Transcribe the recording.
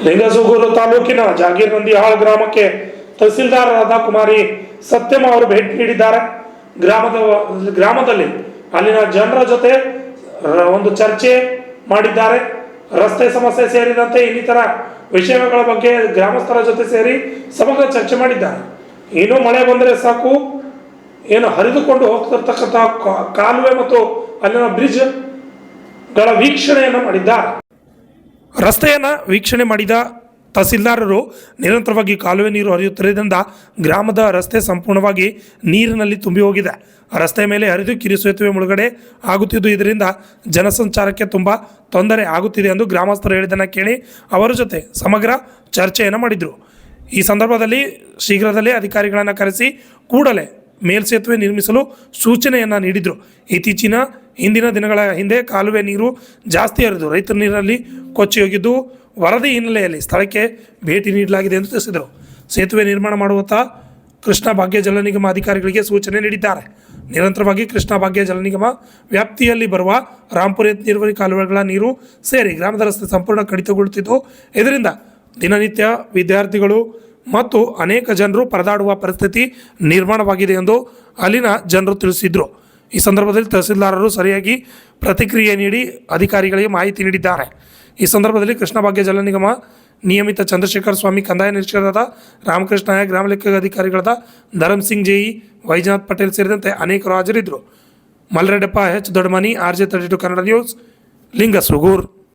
ಲಿಂಗಸೂಗೂರು ತಾಲೂಕಿನ ಜಾಗೀರ್ನಂದಿಹಾಳ್ ಗ್ರಾಮಕ್ಕೆ ತಹಸೀಲ್ದಾರರಾದ ಕುಮಾರಿ ಸತ್ಯಮ್ಮ ಅವರು ಭೇಟಿ ನೀಡಿದ್ದಾರೆ. ಗ್ರಾಮದಲ್ಲಿ ಅಲ್ಲಿನ ಜನರ ಜೊತೆ ಒಂದು ಚರ್ಚೆ ಮಾಡಿದ್ದಾರೆ. ರಸ್ತೆ ಸಮಸ್ಯೆ ಸೇರಿದಂತೆ ಇನ್ನಿತರ ವಿಷಯಗಳ ಬಗ್ಗೆ ಗ್ರಾಮಸ್ಥರ ಜೊತೆ ಸೇರಿ ಸಮಗ್ರ ಚರ್ಚೆ ಮಾಡಿದ್ದಾರೆ. ಏನು ಮಳೆ ಬಂದರೆ ಸಾಕು, ಏನು ಹರಿದುಕೊಂಡು ಹೋಗ್ತಿರ್ತಕ್ಕಂಥ ಕಾಲುವೆ ಮತ್ತು ಅಲ್ಲಿನ ಬ್ರಿಡ್ಜ್ಗಳ ವೀಕ್ಷಣೆಯನ್ನು ಮಾಡಿದ್ದಾರೆ. ರಸ್ತೆಯನ್ನು ವೀಕ್ಷಣೆ ಮಾಡಿದ ತಹಸೀಲ್ದಾರರು ನಿರಂತರವಾಗಿ ಕಾಲುವೆ ನೀರು ಹರಿಯುತ್ತಿರುವುದರಿಂದ ಗ್ರಾಮದ ರಸ್ತೆ ಸಂಪೂರ್ಣವಾಗಿ ನೀರಿನಲ್ಲಿ ತುಂಬಿ ಹೋಗಿದೆ. ರಸ್ತೆ ಮೇಲೆ ಹರಿದು ಕಿರು ಸೇತುವೆ ಮುಳುಗಡೆ ಆಗುತ್ತಿದ್ದು ಇದರಿಂದ ಜನಸಂಚಾರಕ್ಕೆ ತುಂಬ ತೊಂದರೆ ಆಗುತ್ತಿದೆ ಎಂದು ಗ್ರಾಮಸ್ಥರು ಹೇಳಿದ್ದನ್ನು ಕೇಳಿ ಅವರ ಜೊತೆ ಸಮಗ್ರ ಚರ್ಚೆಯನ್ನು ಮಾಡಿದರು. ಈ ಸಂದರ್ಭದಲ್ಲಿ ಶೀಘ್ರದಲ್ಲೇ ಅಧಿಕಾರಿಗಳನ್ನು ಕರೆಸಿ ಕೂಡಲೇ ಮೇಲ್ಸೇತುವೆ ನಿರ್ಮಿಸಲು ಸೂಚನೆಯನ್ನು ನೀಡಿದರು. ಹಿಂದಿನ ದಿನಗಳ ಹಿಂದೆ ಕಾಲುವೆ ನೀರು ಜಾಸ್ತಿ ಹರಿದು ರೈತರ ನೀರಿನಲ್ಲಿ ಕೊಚ್ಚಿ ಹೋಗಿದ್ದು ವರದಿ ಹಿನ್ನೆಲೆಯಲ್ಲಿ ಸ್ಥಳಕ್ಕೆ ಭೇಟಿ ನೀಡಲಾಗಿದೆ ಎಂದು ತಿಳಿಸಿದರು. ಸೇತುವೆ ನಿರ್ಮಾಣ ಮಾಡುವಂಥ ಕೃಷ್ಣ ಭಾಗ್ಯ ಜಲ ನಿಗಮ ಅಧಿಕಾರಿಗಳಿಗೆ ಸೂಚನೆ ನೀಡಿದ್ದಾರೆ. ನಿರಂತರವಾಗಿ ಕೃಷ್ಣ ಭಾಗ್ಯ ಜಲ ನಿಗಮ ವ್ಯಾಪ್ತಿಯಲ್ಲಿ ಬರುವ ರಾಂಪುರ ನೀರಾವರಿ ಕಾಲುವೆಗಳ ನೀರು ಸೇರಿ ಗ್ರಾಮದ ರಸ್ತೆ ಸಂಪೂರ್ಣ ಕಡಿತಗೊಳ್ಳುತ್ತಿದ್ದು ಇದರಿಂದ ದಿನನಿತ್ಯ ವಿದ್ಯಾರ್ಥಿಗಳು ಮತ್ತು ಅನೇಕ ಜನರು ಪರದಾಡುವ ಪರಿಸ್ಥಿತಿ ನಿರ್ಮಾಣವಾಗಿದೆ ಎಂದು ಅಲ್ಲಿನ ಜನರು ತಿಳಿಸಿದರು. ಈ ಸಂದರ್ಭದಲ್ಲಿ ತಹಸೀಲ್ದಾರರು ಸರಿಯಾಗಿ ಪ್ರತಿಕ್ರಿಯೆ ನೀಡಿ ಅಧಿಕಾರಿಗಳಿಗೆ ಮಾಹಿತಿ ನೀಡಿದ್ದಾರೆ. ಈ ಸಂದರ್ಭದಲ್ಲಿ ಕೃಷ್ಣ ಭಾಗ್ಯ ಜಲ ನಿಗಮ ನಿಯಮಿತ ಚಂದ್ರಶೇಖರ್ ಸ್ವಾಮಿ, ಕಂದಾಯ ನಿರೀಕ್ಷಕರಾದ ರಾಮಕೃಷ್ಣ ನಾಯಕ್, ಗ್ರಾಮ ಲೆಕ್ಕ ಅಧಿಕಾರಿಗಳಾದ ಧರಮ್ ಸಿಂಗ್ ಜೈ, ವೈಜನಾಥ್ ಪಟೇಲ್ ಸೇರಿದಂತೆ ಅನೇಕರು ಹಾಜರಿದ್ದರು. Malreddappa, H Doddamani, RJ32 Kannada news, Lingasugur.